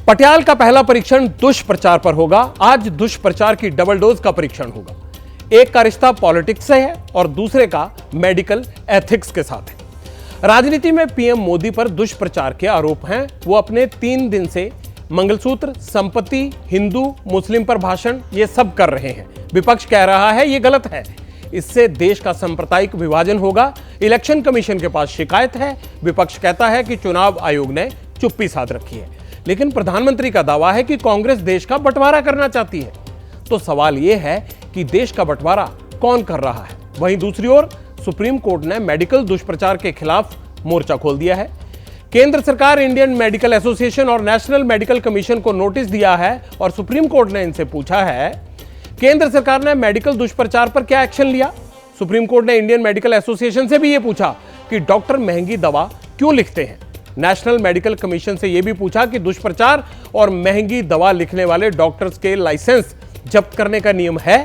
पटियाला का पहला परीक्षण दुष्प्रचार पर होगा। आज दुष्प्रचार की डबल डोज का परीक्षण होगा। एक का रिश्ता पॉलिटिक्स से है और दूसरे का मेडिकल एथिक्स के साथ है। राजनीति में पीएम मोदी पर दुष्प्रचार के आरोप हैं। वो अपने 3 दिन से मंगलसूत्र, संपत्ति, हिंदू मुस्लिम पर भाषण ये सब कर रहे हैं। विपक्ष कह रहा है ये गलत है, इससे देश का सांप्रदायिक विभाजन होगा। इलेक्शन कमीशन के पास शिकायत है। विपक्ष कहता है कि चुनाव आयोग ने चुप्पी साध रखी है, लेकिन प्रधानमंत्री का दावा है कि कांग्रेस देश का बंटवारा करना चाहती है। तो सवाल यह है कि देश का बंटवारा कौन कर रहा है। वहीं दूसरी ओर सुप्रीम कोर्ट ने मेडिकल दुष्प्रचार के खिलाफ मोर्चा खोल दिया है। केंद्र सरकार इंडियन मेडिकल एसोसिएशन और नेशनल मेडिकल कमीशन को नोटिस दिया है और सुप्रीम कोर्ट ने इनसे पूछा है केंद्र सरकार ने मेडिकल दुष्प्रचार पर क्या एक्शन लिया। सुप्रीम कोर्ट ने इंडियन मेडिकल एसोसिएशन से भी यह पूछा कि डॉक्टर महंगी दवा क्यों लिखते हैं। नेशनल मेडिकल कमीशन से यह भी पूछा कि दुष्प्रचार और महंगी दवा लिखने वाले डॉक्टर्स के लाइसेंस जब्त करने का नियम है।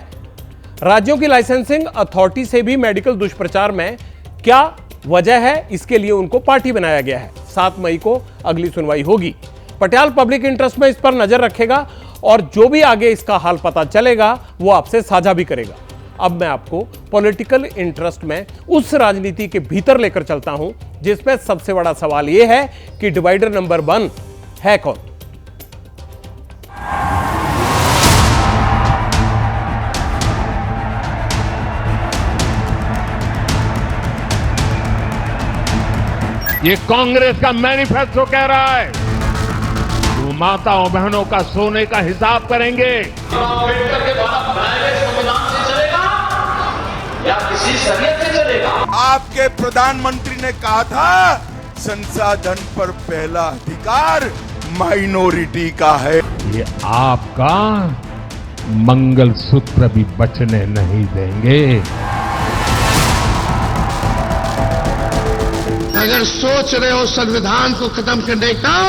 राज्यों की लाइसेंसिंग अथॉरिटी से भी मेडिकल दुष्प्रचार में क्या वजह है, इसके लिए उनको पार्टी बनाया गया है। 7 मई को अगली सुनवाई होगी। पटियाला पब्लिक इंटरेस्ट में इस पर नजर रखेगा और जो भी आगे इसका हाल पता चलेगा वो आपसे साझा भी करेगा। अब मैं आपको पॉलिटिकल इंटरेस्ट में उस राजनीति के भीतर लेकर चलता हूं जिसमें सबसे बड़ा सवाल यह है कि डिवाइडर नंबर 1 है कौन। ये कांग्रेस का मैनिफेस्टो कह रहा है वो माताओं बहनों का सोने का हिसाब करेंगे। अम्बेडकर के द्वारा बनाए गए संविधान से चलेगा या किसी शरीयत से चलेगा। आपके प्रधानमंत्री ने कहा था संसाधन पर पहला अधिकार माइनॉरिटी का है। ये आपका मंगलसूत्र भी बचने नहीं देंगे। अगर सोच रहे हो संविधान को खत्म करने का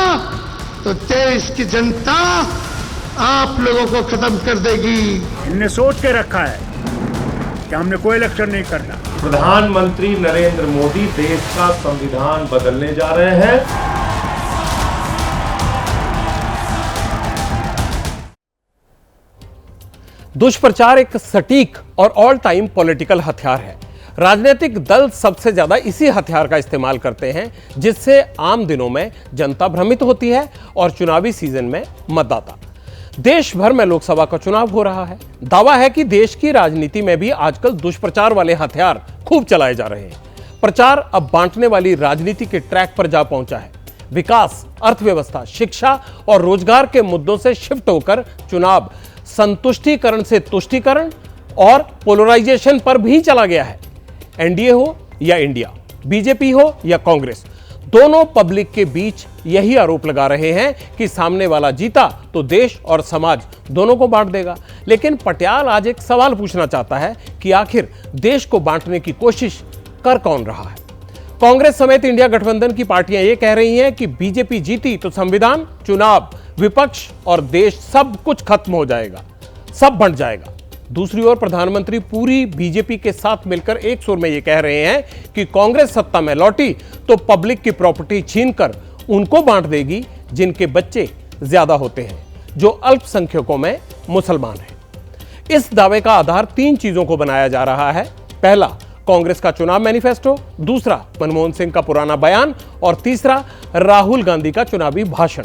तो देश की जनता आप लोगों को खत्म कर देगी। इनने सोच के रखा है कि हमने कोई इलेक्शन नहीं करना। प्रधानमंत्री नरेंद्र मोदी देश का संविधान बदलने जा रहे हैं। दुष्प्रचार एक सटीक और ऑल टाइम पॉलिटिकल हथियार है। राजनीतिक दल सबसे ज्यादा इसी हथियार का इस्तेमाल करते हैं, जिससे आम दिनों में जनता भ्रमित होती है और चुनावी सीजन में मतदाता। देश भर में लोकसभा का चुनाव हो रहा है। दावा है कि देश की राजनीति में भी आजकल दुष्प्रचार वाले हथियार खूब चलाए जा रहे हैं। प्रचार अब बांटने वाली राजनीति के ट्रैक पर जा पहुंचा है। विकास, अर्थव्यवस्था, शिक्षा और रोजगार के मुद्दों से शिफ्ट होकर चुनाव संतुष्टिकरण से तुष्टिकरण और पोलराइजेशन पर भी चला गया है। एनडीए हो या इंडिया, बीजेपी हो या कांग्रेस, दोनों पब्लिक के बीच यही आरोप लगा रहे हैं कि सामने वाला जीता तो देश और समाज दोनों को बांट देगा। लेकिन पटियाला आज एक सवाल पूछना चाहता है कि आखिर देश को बांटने की कोशिश कर कौन रहा है। कांग्रेस समेत इंडिया गठबंधन की पार्टियां ये कह रही हैं कि बीजेपी जीती तो संविधान, चुनाव, विपक्ष और देश सब कुछ खत्म हो जाएगा, सब बंट जाएगा। दूसरी ओर प्रधानमंत्री पूरी बीजेपी के साथ मिलकर एक सुर में यह कह रहे हैं कि कांग्रेस सत्ता में लौटी तो पब्लिक की प्रॉपर्टी छीनकर उनको बांट देगी जिनके बच्चे ज्यादा होते हैं, जो अल्पसंख्यकों में मुसलमान हैं। इस दावे का आधार 3 चीजों को बनाया जा रहा है। पहला, कांग्रेस का चुनाव मैनिफेस्टो, दूसरा मनमोहन सिंह का पुराना बयान और तीसरा राहुल गांधी का चुनावी भाषण।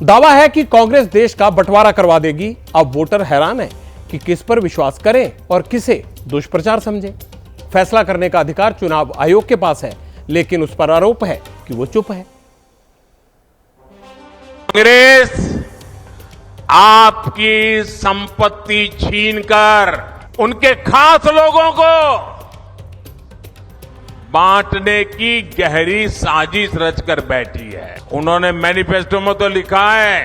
दावा है कि कांग्रेस देश का बंटवारा करवा देगी। अब वोटर हैरान है कि किस पर विश्वास करें और किसे दुष्प्रचार समझें। फैसला करने का अधिकार चुनाव आयोग के पास है, लेकिन उस पर आरोप है कि वो चुप है। कांग्रेस आपकी संपत्ति छीनकर उनके खास लोगों को बांटने की गहरी साजिश रचकर बैठी है। उन्होंने मैनिफेस्टो में तो लिखा है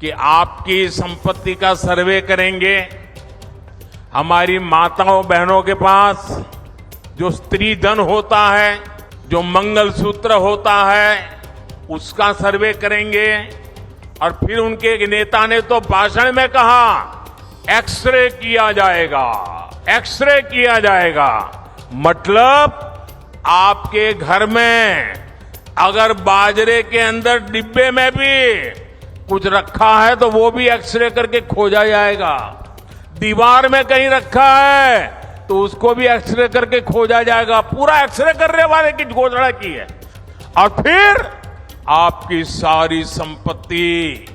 कि आपकी संपत्ति का सर्वे करेंगे, हमारी माताओं बहनों के पास जो स्त्री धन होता है, जो मंगलसूत्र होता है, उसका सर्वे करेंगे। और फिर उनके एक नेता ने तो भाषण में कहा एक्सरे किया जाएगा, एक्सरे किया जाएगा। मतलब आपके घर में अगर बाजरे के अंदर डिब्बे में भी कुछ रखा है तो वो भी एक्सरे करके खोजा जाएगा। दीवार में कहीं रखा है तो उसको भी एक्सरे करके खोजा जाएगा। पूरा एक्सरे करने वाले की घोषणा की है। और फिर आपकी सारी संपत्ति,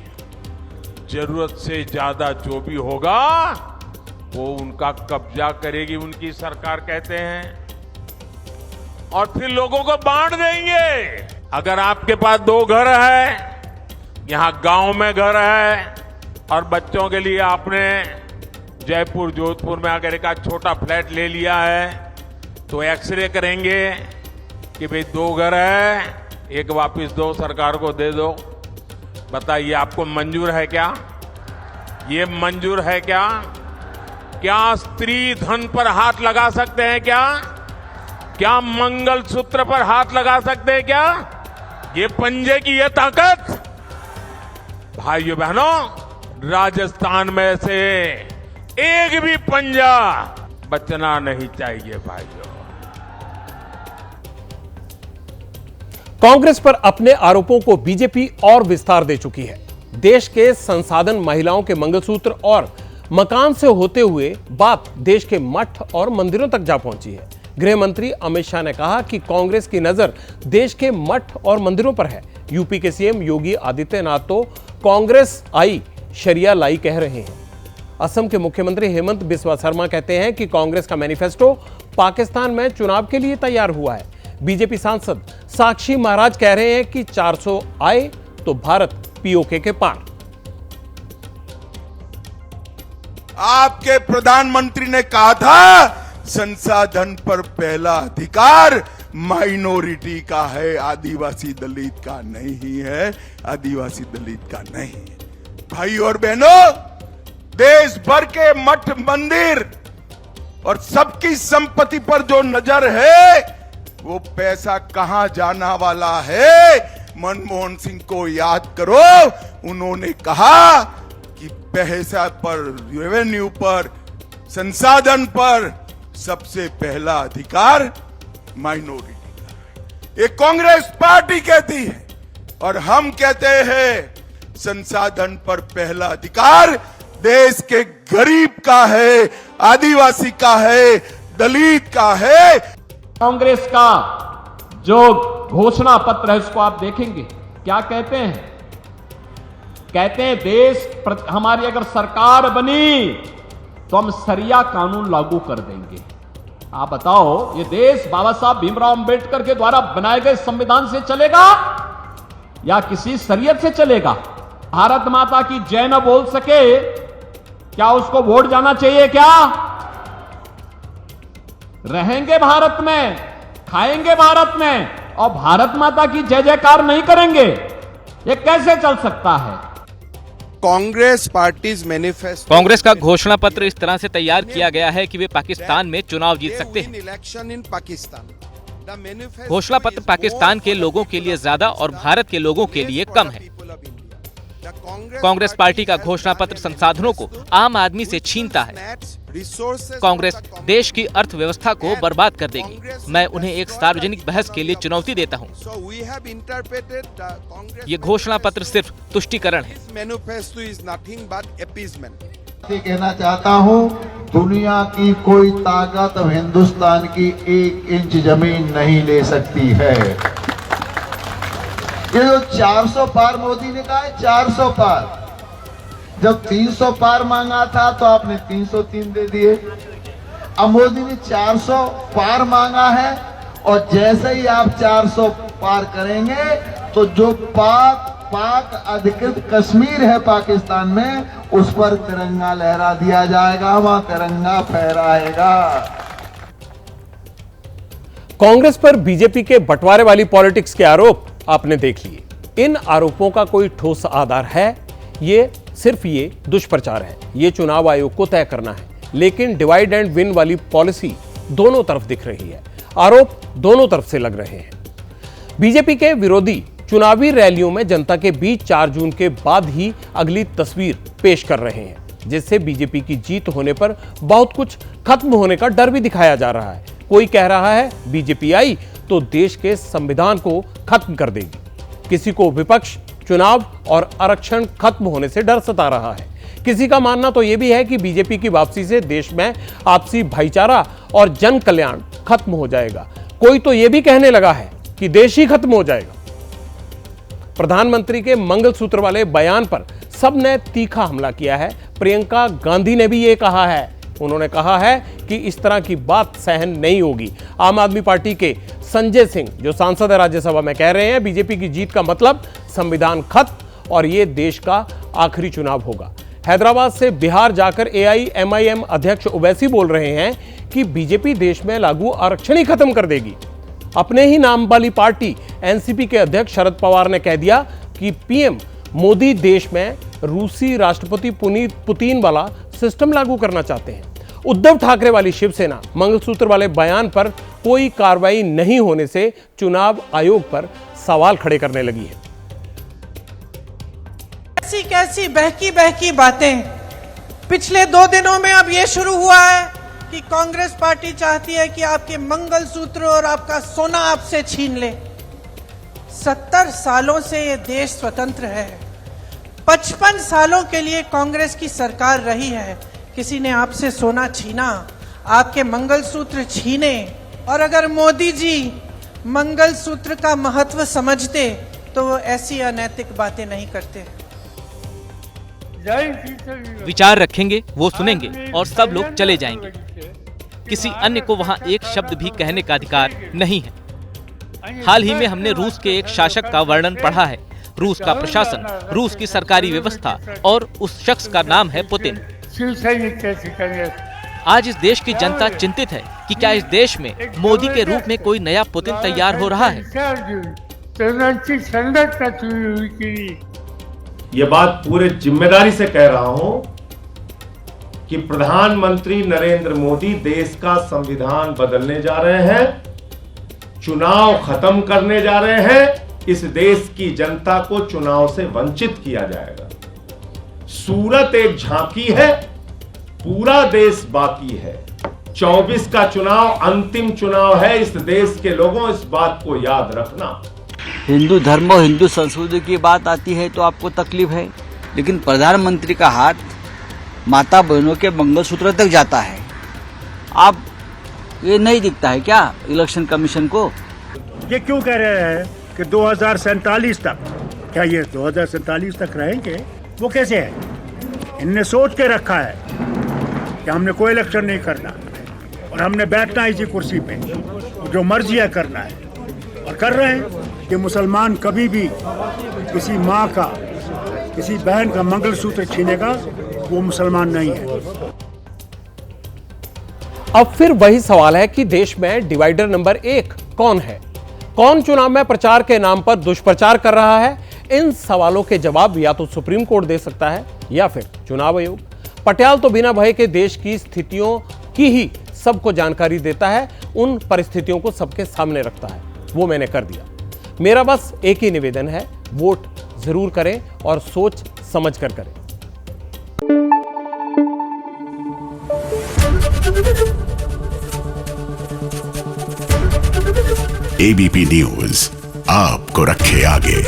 जरूरत से ज्यादा जो भी होगा वो उनका कब्जा करेगी उनकी सरकार, कहते हैं, और फिर लोगों को बांट देंगे। अगर आपके पास 2 घर है, यहां गांव में घर है, और बच्चों के लिए आपने जयपुर जोधपुर में अगर एक छोटा फ्लैट ले लिया है, तो एक्सरे करेंगे कि भाई 2 घर है, एक वापस दो, सरकार को दे दो। बताइए आपको मंजूर है क्या? ये मंजूर है क्या? क्या स्त्री धन पर हाथ लगा सकते हैं क्या? क्या मंगलसूत्र पर हाथ लगा सकते हैं क्या? ये पंजे की ये ताकत, भाइयों बहनों, राजस्थान में से एक भी पंजा बचना नहीं चाहिए भाइयों। कांग्रेस पर अपने आरोपों को बीजेपी और विस्तार दे चुकी है। देश के संसाधन, महिलाओं के मंगलसूत्र और मकान से होते हुए बात देश के मठ और मंदिरों तक जा पहुंची है। गृह मंत्री अमित शाह ने कहा कि कांग्रेस की नजर देश के मठ और मंदिरों पर है। यूपी के सीएम योगी आदित्यनाथ तो कांग्रेस आई शरिया लाई कह रहे हैं। असम के मुख्यमंत्री हेमंत बिस्वा शर्मा कहते हैं कि कांग्रेस का मैनिफेस्टो पाकिस्तान में चुनाव के लिए तैयार हुआ है। बीजेपी सांसद साक्षी महाराज कह रहे हैं कि 400 आए तो भारत पीओके के पार। आपके प्रधानमंत्री ने कहा था संसाधन पर पहला अधिकार माइनॉरिटी का है, आदिवासी दलित का नहीं है, आदिवासी दलित का नहीं है। भाई और बहनों, देश भर के मठ मंदिर और सबकी संपत्ति पर जो नजर है, वो पैसा कहां जाना वाला है। मनमोहन सिंह को याद करो, उन्होंने कहा कि पैसा पर, रेवेन्यू पर, संसाधन पर सबसे पहला अधिकार माइनॉरिटी का। ये कांग्रेस पार्टी कहती है और हम कहते हैं संसाधन पर पहला अधिकार देश के गरीब का है, आदिवासी का है, दलित का है। कांग्रेस का जो घोषणा पत्र है उसको आप देखेंगे, क्या कहते हैं? कहते हैं हमारी अगर सरकार बनी तो हम शरिया कानून लागू कर देंगे। आप बताओ, ये देश बाबा साहब भीमराव अंबेडकर के द्वारा बनाए गए संविधान से चलेगा या किसी शरीयत से चलेगा? भारत माता की जय न बोल सके, क्या उसको वोट जाना चाहिए क्या? रहेंगे भारत में, खाएंगे भारत में, और भारत माता की जय जयकार नहीं करेंगे, ये कैसे चल सकता है? कांग्रेस पार्टीज मैनिफेस्टो, कांग्रेस का घोषणा पत्र इस तरह से तैयार किया गया है कि वे पाकिस्तान में चुनाव जीत सकते हैं। घोषणा पत्र पाकिस्तान के लोगों के लिए ज्यादा और भारत के लोगों के लिए कम है। कांग्रेस पार्टी का घोषणा पत्र संसाधनों को आम आदमी से छीनता है। कांग्रेस देश की अर्थव्यवस्था को बर्बाद कर देगी। मैं उन्हें एक सार्वजनिक बहस के लिए चुनौती देता हूं। ये घोषणा पत्र सिर्फ तुष्टीकरण है। कहना चाहता हूं, दुनिया की कोई ताकत हिंदुस्तान की 1 इंच जमीन नहीं ले सकती है। ये जो 400 पार मोदी ने कहा है, 400 पार, जब 300 पार मांगा था तो आपने 303 दे दिए। अब मोदी ने 400 पार मांगा है, और जैसे ही आप 400 पार करेंगे तो जो पाक अधिकृत कश्मीर है पाकिस्तान में, उस पर तिरंगा लहरा दिया जाएगा, वहां तिरंगा फहराएगा। कांग्रेस पर बीजेपी के बंटवारे वाली पॉलिटिक्स के आरोप आपने देख लिए। इन आरोपों का कोई ठोस आधार है? ये सिर्फ ये दुष्प्रचार है। ये चुनाव आयोग को तय करना है। लेकिन डिवाइड एंड विन वाली पॉलिसी दोनों तरफ दिख रही है। आरोप दोनों तरफ से लग रहे हैं। बीजेपी के विरोधी चुनावी रैलियों में जनता के बीच 4 जून के बाद ही अगली तस्वीर पेश कर रहे हैं, जिससे बीजेपी की जीत होने पर बहुत कुछ खत्म होने का डर भी दिखाया जा रहा है। कोई कह रहा है बीजेपी आई तो देश के संविधान को खत्म कर देगी। किसी को विपक्ष चुनाव और आरक्षण खत्म होने से डर सता रहा है। किसी का मानना तो यह भी है कि बीजेपी की वापसी से देश में आपसी भाईचारा और जन कल्याण खत्म हो जाएगा। कोई तो यह भी कहने लगा है कि देश ही खत्म हो जाएगा। प्रधानमंत्री के मंगलसूत्र वाले बयान पर सबने तीखा हमला किया है। प्रियंका गांधी ने भी यह कहा है। उन्होंने कहा है कि इस तरह की बात सहन नहीं होगी। आम आदमी पार्टी के संजय सिंह जो सांसद है राज्यसभा में कह रहे हैं बीजेपी की जीत का मतलब संविधान खत्म और यह देश का आखिरी चुनाव होगा। हैदराबाद से बिहार जाकर AIMIM अध्यक्ष ओवैसी बोल रहे हैं कि बीजेपी देश में लागू आरक्षण ही खत्म कर देगी। अपने ही नाम वाली पार्टी एनसीपी के अध्यक्ष शरद पवार ने कह दिया कि पीएम मोदी देश में रूसी राष्ट्रपति पुतिन वाला सिस्टम लागू करना चाहते हैं। उद्धव ठाकरे वाली शिवसेना मंगलसूत्र वाले बयान पर कोई कार्रवाई नहीं होने से चुनाव आयोग पर सवाल खड़े करने लगी है। कैसी कैसी बहकी बहकी बातें पिछले 2 दिनों में अब यह शुरू हुआ है कि कांग्रेस पार्टी चाहती है कि आपके मंगलसूत्र और आपका सोना आपसे छीन ले। 70 सालों से ये देश स्वतंत्र है। 55 सालों के लिए कांग्रेस की सरकार रही है। किसी ने आपसे सोना छीना, आपके मंगलसूत्र छीने, और अगर मोदी जी मंगलसूत्र का महत्व समझते तो वो ऐसी अनैतिक बातें नहीं करते। विचार रखेंगे, वो सुनेंगे और सब लोग चले जाएंगे। किसी अन्य को वहां एक शब्द भी कहने का अधिकार नहीं है। हाल ही में हमने रूस के एक शासक का वर्णन पढ़ा है। रूस का प्रशासन, रूस की सरकारी व्यवस्था और उस शख्स का नाम है पुतिन। आज इस देश की जनता चिंतित है कि क्या इस देश में मोदी के रूप में कोई नया पुतिन तैयार हो रहा है। ये बात पूरे जिम्मेदारी से कह रहा हूं कि प्रधानमंत्री नरेंद्र मोदी देश का संविधान बदलने जा रहे हैं, चुनाव खत्म करने जा रहे हैं। इस देश की जनता को चुनाव से वंचित किया जाएगा। सूरत एक झांकी है, पूरा देश बाकी है। 24 का चुनाव अंतिम चुनाव है। इस देश के लोगों, इस बात को याद रखना। हिंदू धर्म और हिंदू संस्कृति की बात आती है तो आपको तकलीफ है, लेकिन प्रधानमंत्री का हाथ माता बहनों के मंगलसूत्र तक जाता है। आप ये नहीं दिखता है क्या इलेक्शन कमीशन को? ये क्यों कह रहे हैं कि 2047 तक, क्या ये 2047 तक रहेंगे? वो कैसे है? इनने सोच के रखा है कि हमने कोई इलेक्शन नहीं करना और हमने बैठना है इसी कुर्सी पे, जो मर्जी है करना है, और कर रहे हैं। कि मुसलमान कभी भी किसी माँ का, किसी बहन का मंगलसूत्र छीनेगा, वो मुसलमान नहीं है। अब फिर वही सवाल है कि देश में डिवाइडर नंबर 1 कौन है? कौन चुनाव में प्रचार के नाम पर दुष्प्रचार कर रहा है? इन सवालों के जवाब या तो सुप्रीम कोर्ट दे सकता है या फिर चुनाव आयोग। पटियाल तो बिना भय के देश की स्थितियों की ही सबको जानकारी देता है, उन परिस्थितियों को सबके सामने रखता है। वो मैंने कर दिया। मेरा बस एक ही निवेदन है, वोट जरूर करें और सोच समझ कर करें। ABP न्यूज आपको रखे आगे।